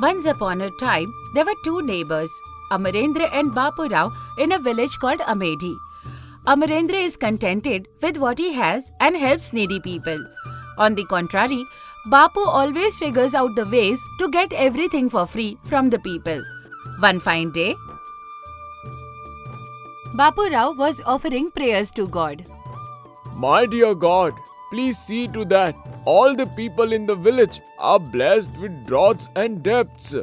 Once upon a time, there were two neighbors, Amarendra and Bapu Rao, in a village called Amedhi. Amarendra is contented with what he has and helps needy people. On the contrary, Bapu always figures out the ways to get everything for free from the people. One fine day, Bapu Rao was offering prayers to God. My dear God, please see to that all the people in the village are blessed with droughts and debts.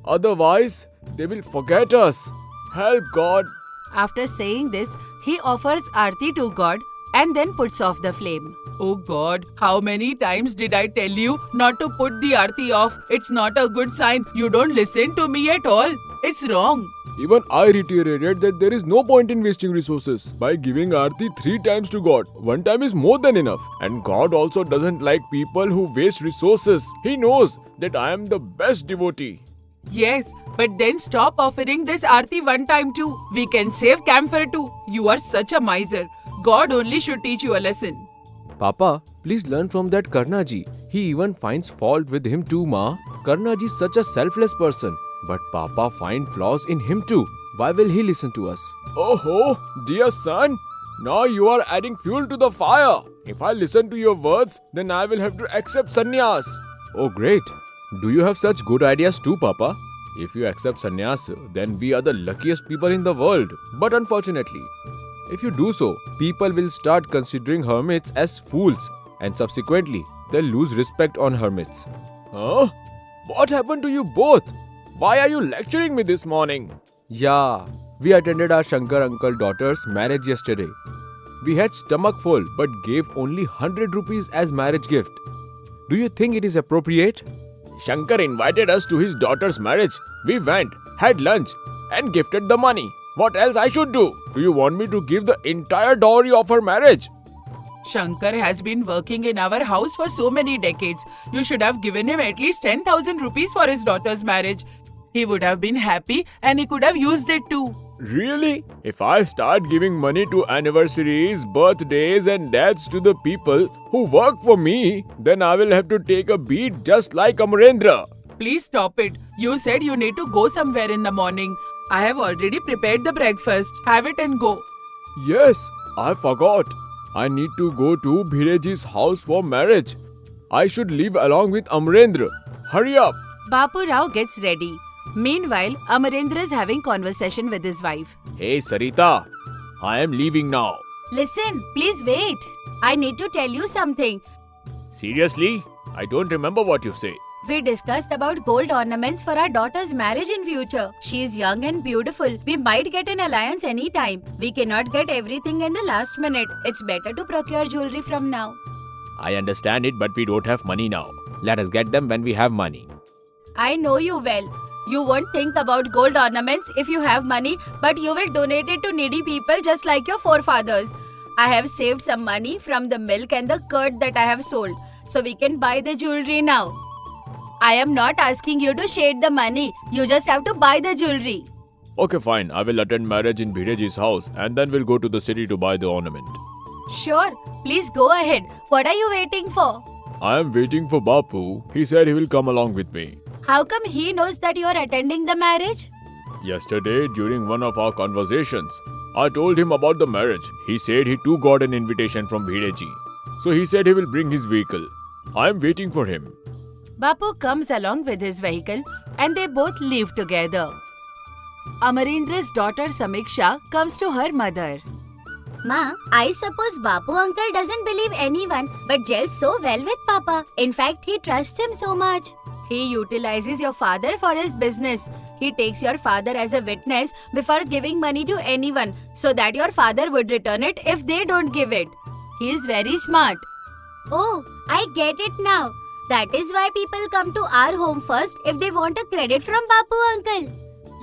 Otherwise, they will forget us. Help, God. After saying this, he offers Aarti to God and then puts off the flame. Oh God, how many times did I tell you not to put the Aarti off? It's not a good sign. You don't listen to me at all. It's wrong. Even I reiterated that there is no point in wasting resources by giving Aarti 3 times to God. 1 time is more than enough. And God also doesn't like people who waste resources. He knows that I am the best devotee. Yes, but then stop offering this Aarti 1 time too. We can save camphor too. You are such a miser. God only should teach you a lesson. Papa, please learn from that Karnaji. He even finds fault with him too, Ma. Karnaji is such a selfless person. But Papa finds flaws in him too. Why will he listen to us? Oh, dear son. Now you are adding fuel to the fire. If I listen to your words, then I will have to accept sannyas. Oh, great. Do you have such good ideas too, Papa? If you accept sannyas, then we are the luckiest people in the world. But unfortunately, if you do so, people will start considering hermits as fools and subsequently, they'll lose respect on hermits. Huh? What happened to you both? Why are you lecturing me this morning? Yeah, we attended our Shankar uncle daughter's marriage yesterday. We had stomach full but gave only 100 rupees as marriage gift. Do you think it is appropriate? Shankar invited us to his daughter's marriage. We went, had lunch and gifted the money. What else I should do? Do you want me to give the entire dowry of her marriage? Shankar has been working in our house for so many decades. You should have given him at least 10,000 rupees for his daughter's marriage. He would have been happy and he could have used it too. Really? If I start giving money to anniversaries, birthdays and deaths to the people who work for me, then I will have to take a beat just like Amarendra. Please stop it. You said you need to go somewhere in the morning. I have already prepared the breakfast. Have it and go. Yes, I forgot. I need to go to Bhireji's house for marriage. I should leave along with Amarendra. Hurry up. Bapu Rao gets ready. Meanwhile, Amarendra is having conversation with his wife. Hey Sarita, I am leaving now. Listen, please wait. I need to tell you something. Seriously? I don't remember what you say. We discussed about gold ornaments for our daughter's marriage in future. She is young and beautiful. We might get an alliance anytime. We cannot get everything in the last minute. It's better to procure jewelry from now. I understand it, but we don't have money now. Let us get them when we have money. I know you well. You won't think about gold ornaments if you have money, but you will donate it to needy people just like your forefathers. I have saved some money from the milk and the curd that I have sold, so we can buy the jewelry now. I am not asking you to shade the money. You just have to buy the jewelry. Okay, fine. I will attend marriage in Bhireji's house and then we'll go to the city to buy the ornament. Sure. Please go ahead. What are you waiting for? I am waiting for Bapu. He said he will come along with me. How come he knows that you are attending the marriage? Yesterday, during one of our conversations, I told him about the marriage. He said he too got an invitation from Bhireji. So he said he will bring his vehicle. I am waiting for him. Bapu comes along with his vehicle and they both leave together. Amarendra's daughter Samiksha comes to her mother. Ma, I suppose Bapu uncle doesn't believe anyone but gels so well with Papa. In fact, he trusts him so much. He utilizes your father for his business. He takes your father as a witness before giving money to anyone so that your father would return it if they don't give it. He is very smart. Oh, I get it now. That is why people come to our home first if they want a credit from Bapu uncle.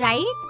Right?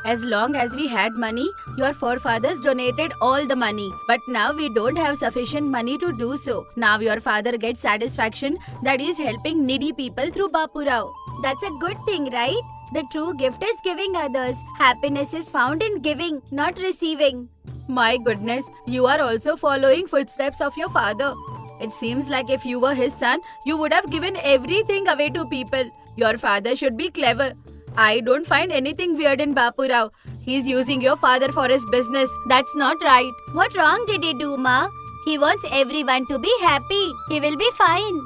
As long as we had money, your forefathers donated all the money. But now we don't have sufficient money to do so. Now your father gets satisfaction that he is helping needy people through Bapu Rao. That's a good thing, right? The true gift is giving others. Happiness is found in giving, not receiving. My goodness, you are also following footsteps of your father. It seems like if you were his son, you would have given everything away to people. Your father should be clever. I don't find anything weird in Bapu Rao. He's using your father for his business. That's not right. What wrong did he do, Ma? He wants everyone to be happy. He will be fine.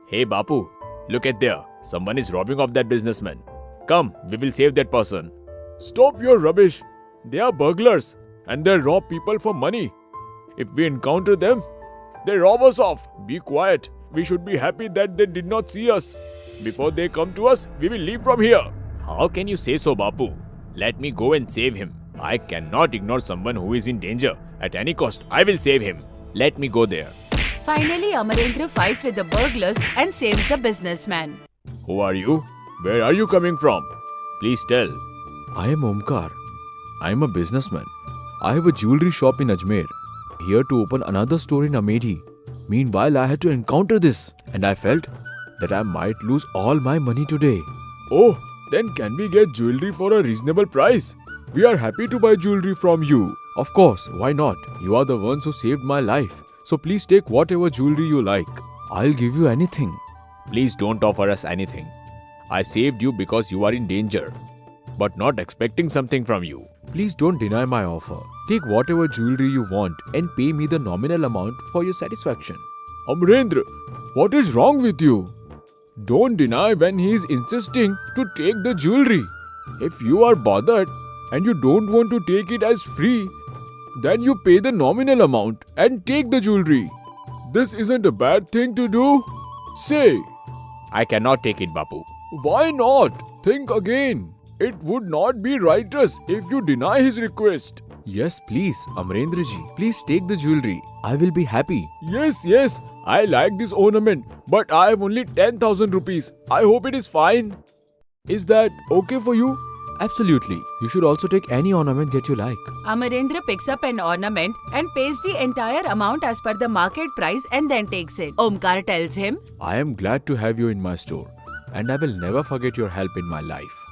Hey Bapu, look at there. Someone is robbing off that businessman. Come, we will save that person. Stop your rubbish. They are burglars and they rob people for money. If we encounter them, they rob us off. Be quiet. We should be happy that they did not see us. Before they come to us, we will leave from here. How can you say so, Bapu? Let me go and save him. I cannot ignore someone who is in danger. At any cost, I will save him. Let me go there. Finally, Amarendra fights with the burglars and saves the businessman. Who are you? Where are you coming from? Please tell. I am Omkar. I am a businessman. I have a jewelry shop in Ajmer. Here to open another store in Amethi. Meanwhile, I had to encounter this and I felt that I might lose all my money today. Oh, then can we get jewelry for a reasonable price? We are happy to buy jewelry from you. Of course, why not? You are the ones who saved my life. So please take whatever jewelry you like. I'll give you anything. Please don't offer us anything. I saved you because you are in danger, but not expecting something from you. Please don't deny my offer. Take whatever jewelry you want and pay me the nominal amount for your satisfaction. Amarendra, what is wrong with you? Don't deny when he is insisting to take the jewelry. If you are bothered and you don't want to take it as free, then you pay the nominal amount and take the jewelry. This isn't a bad thing to do. Say, I cannot take it, Bapu. why not? Think again. It would not be righteous if you deny his request. Yes, please, Amarendra ji. Please take the jewelry. I will be happy. Yes. I like this ornament, but I have only 10,000 rupees. I hope it is fine. Is that okay for you? Absolutely. You should also take any ornament that you like. Amarendra picks up an ornament and pays the entire amount as per the market price and then takes it. Omkar tells him, I am glad to have you in my store, and I will never forget your help in my life.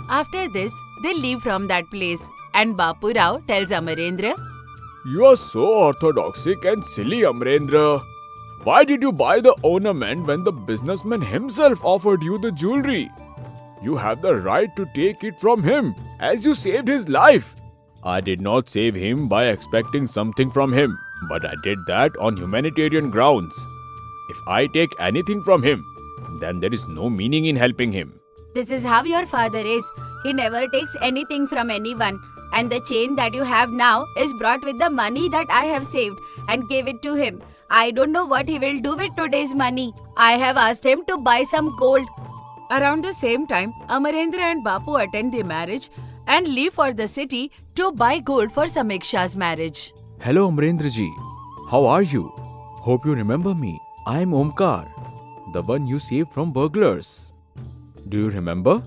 After this, they leave from that place and Bapu Rao tells Amarendra, You are so orthodoxic and silly, Amarendra. Why did you buy the ornament when the businessman himself offered you the jewelry? You have the right to take it from him, as you saved his life. I did not save him by expecting something from him, but I did that on humanitarian grounds. If I take anything from him, then there is no meaning in helping him. This is how your father is. He never takes anything from anyone. And the chain that you have now is brought with the money that I have saved and gave it to him. I don't know what he will do with today's money. I have asked him to buy some gold. Around the same time, Amarendra and Bapu attend the marriage and leave for the city to buy gold for Samiksha's marriage. Hello, Amarendra ji. How are you? Hope you remember me. I am Omkar, the one you saved from burglars. Do you remember?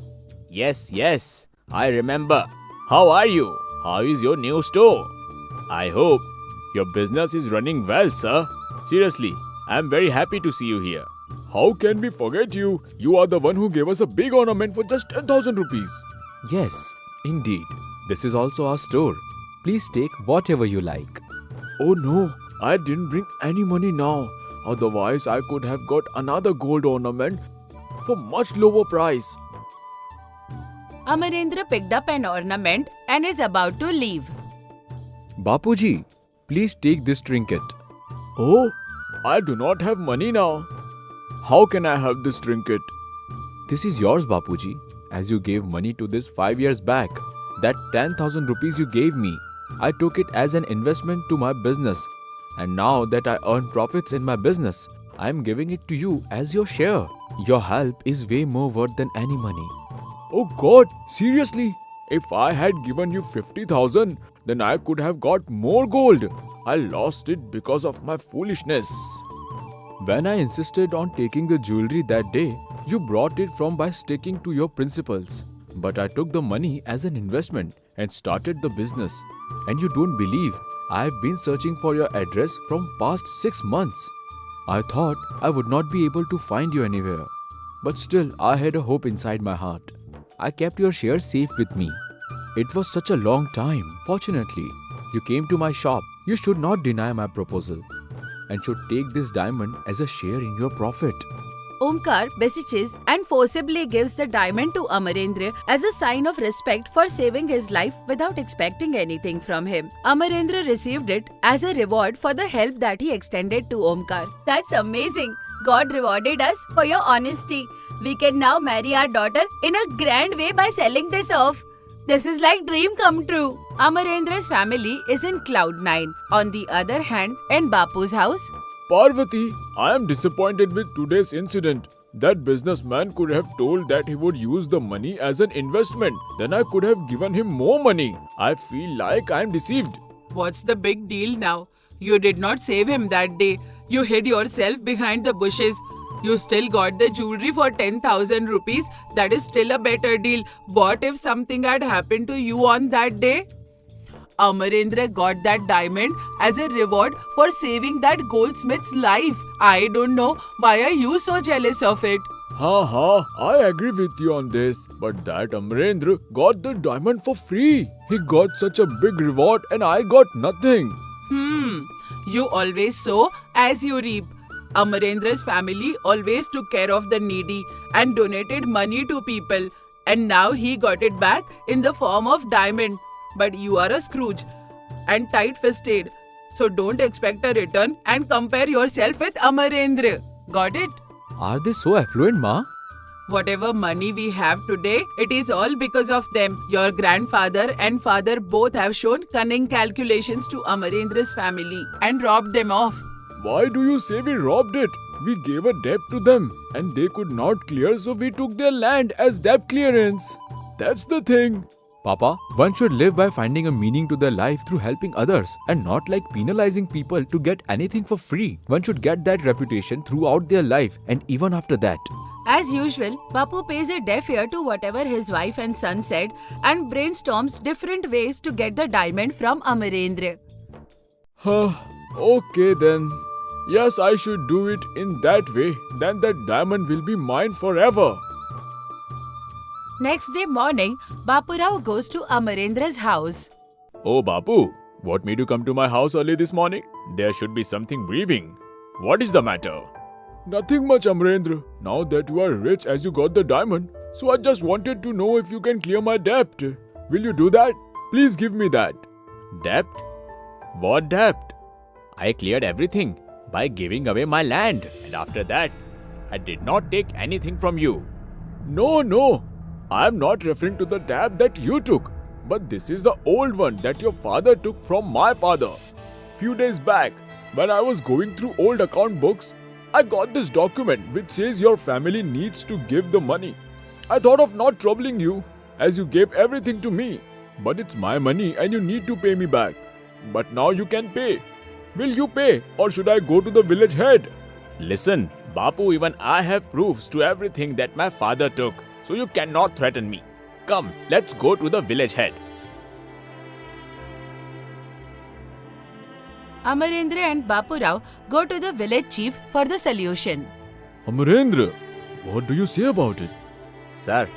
Yes, I remember. How are you? How is your new store? I hope your business is running well, sir. Seriously, I am very happy to see you here. How can we forget you? You are the one who gave us a big ornament for just 10,000 rupees. Yes, indeed. This is also our store. Please take whatever you like. Oh no, I didn't bring any money now. Otherwise, I could have got another gold ornament for much lower price. Amarendra picked up an ornament and is about to leave. Bapuji, please take this trinket. Oh, I do not have money now. How can I have this trinket? This is yours, Bapuji, as you gave money to this 5 years back. That 10,000 rupees you gave me, I took it as an investment to my business. And now that I earn profits in my business, I am giving it to you as your share. Your help is way more worth than any money. Oh God, seriously? If I had given you 50,000, then I could have got more gold. I lost it because of my foolishness. When I insisted on taking the jewelry that day, you brought it from by sticking to your principles. But I took the money as an investment and started the business. And you don't believe, I've been searching for your address from past 6 months. I thought I would not be able to find you anywhere. But still, I had a hope inside my heart. I kept your shares safe with me. It was such a long time. Fortunately, you came to my shop. You should not deny my proposal and should take this diamond as a share in your profit. Omkar beseeches and forcibly gives the diamond to Amarendra as a sign of respect for saving his life without expecting anything from him. Amarendra received it as a reward for the help that he extended to Omkar. That's amazing. God rewarded us for your honesty. We can now marry our daughter in a grand way by selling this off. This is like dream come true. Amarendra's family is in cloud 9. On the other hand, in Bapu's house, Parvati, I am disappointed with today's incident. That businessman could have told that he would use the money as an investment. Then I could have given him more money. I feel like I am deceived. what's the big deal now? You did not save him that day. You hid yourself behind the bushes. You still got the jewelry for 10,000 rupees. That is still a better deal. What if something had happened to you on that day? Amarendra got that diamond as a reward for saving that goldsmith's life. I don't know why are you so jealous of it. I agree with you on this. But that Amarendra got the diamond for free. He got such a big reward and I got nothing. You always sow as you reap. Amarendra's family always took care of the needy and donated money to people. And now he got it back in the form of diamond. But you are a Scrooge and tight-fisted. So don't expect a return and compare yourself with Amarendra. Got it? Are they so affluent, Ma? Whatever money we have today, it is all because of them. Your grandfather and father both have shown cunning calculations to Amarendra's family and robbed them off. Why do you say we robbed it? We gave a debt to them and they could not clear, so we took their land as debt clearance. That's the thing. Papa, one should live by finding a meaning to their life through helping others and not like penalizing people to get anything for free. One should get that reputation throughout their life and even after that. As usual, Bapu pays a deaf ear to whatever his wife and son said and brainstorms different ways to get the diamond from Amarendra. Okay then. Yes, I should do it in that way. Then that diamond will be mine forever. Next day morning, Bapurao goes to Amarendra's house. Oh, Bapu, what made you come to my house early this morning? There should be something grieving. What is the matter? Nothing much, Amarendra. Now that you are rich as you got the diamond, so I just wanted to know if you can clear my debt. Will you do that? Please give me that. Debt? What debt? I cleared everything by giving away my land, and after that, I did not take anything from you. No. I am not referring to the debt that you took, but this is the old one that your father took from my father. Few days back, when I was going through old account books, I got this document which says your family needs to give the money. I thought of not troubling you as you gave everything to me, but it's my money and you need to pay me back. But now you can pay. Will you pay or should I go to the village head? Listen, Bapu, even I have proofs to everything that my father took. So you cannot threaten me. Come, let's go to the village head. Amarendra and Bapurao go to the village chief for the solution. Amarendra, what do you say about it? Sir,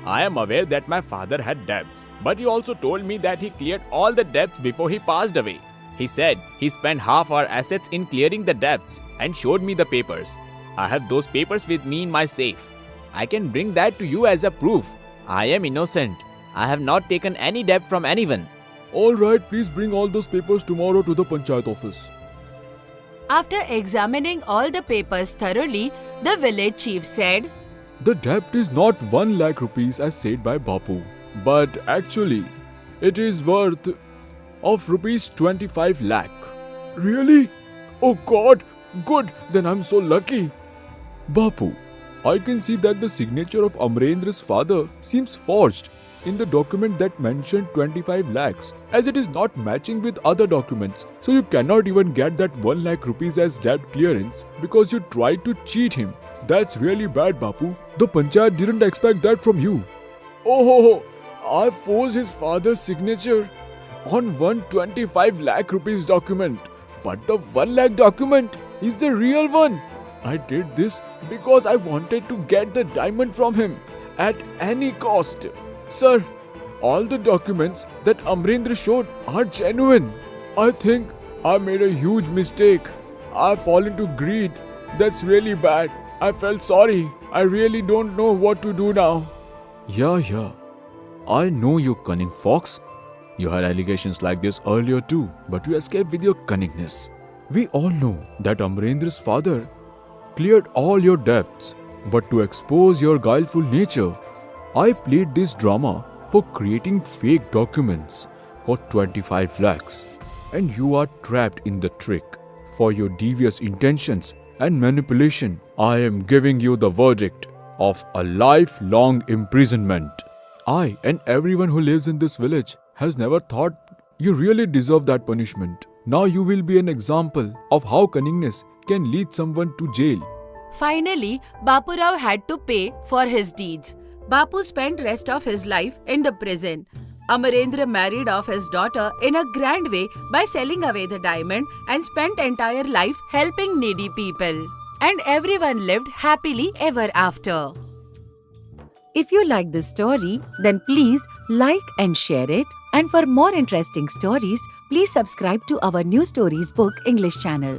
I am aware that my father had debts, but he also told me that he cleared all the debts before he passed away. He said he spent half our assets in clearing the debts and showed me the papers. I have those papers with me in my safe. I can bring that to you as a proof. I am innocent. I have not taken any debt from anyone. Alright, please bring all those papers tomorrow to the Panchayat office. After examining all the papers thoroughly, the village chief said, The debt is not 1 lakh rupees as said by Bapu, but actually, it is worth of rupees 25 lakh. Really? Oh God, good, then I'm so lucky. Bapu, I can see that the signature of Amarendra's father seems forged in the document that mentioned 25 lakhs, as it is not matching with other documents. So you cannot even get that 1 lakh rupees as debt clearance because you tried to cheat him. That's really bad, Bapu. The Panchayat didn't expect that from you. Oh, I forged his father's signature on 125 lakh rupees document. But the 1 lakh document is the real one. I did this because I wanted to get the diamond from him at any cost. Sir, all the documents that Amarendra showed are genuine. I think I made a huge mistake. I fall into greed. That's really bad. I felt sorry. I really don't know what to do now. Yeah. I know you cunning fox. You had allegations like this earlier too, but you escaped with your cunningness. We all know that Amrendra's father cleared all your debts, but to expose your guileful nature, I played this drama for creating fake documents for 25 lakhs. And you are trapped in the trick. For your devious intentions and manipulation, I am giving you the verdict of a lifelong imprisonment. I and everyone who lives in this village has never thought you really deserve that punishment. Now you will be an example of how cunningness can lead someone to jail. Finally, Bapurao had to pay for his deeds. Bapu spent rest of his life in the prison. Amarendra married off his daughter in a grand way by selling away the diamond and spent entire life helping needy people. And everyone lived happily ever after. If you like this story, then please like and share it. And for more interesting stories, please subscribe to our New Stories Book English channel.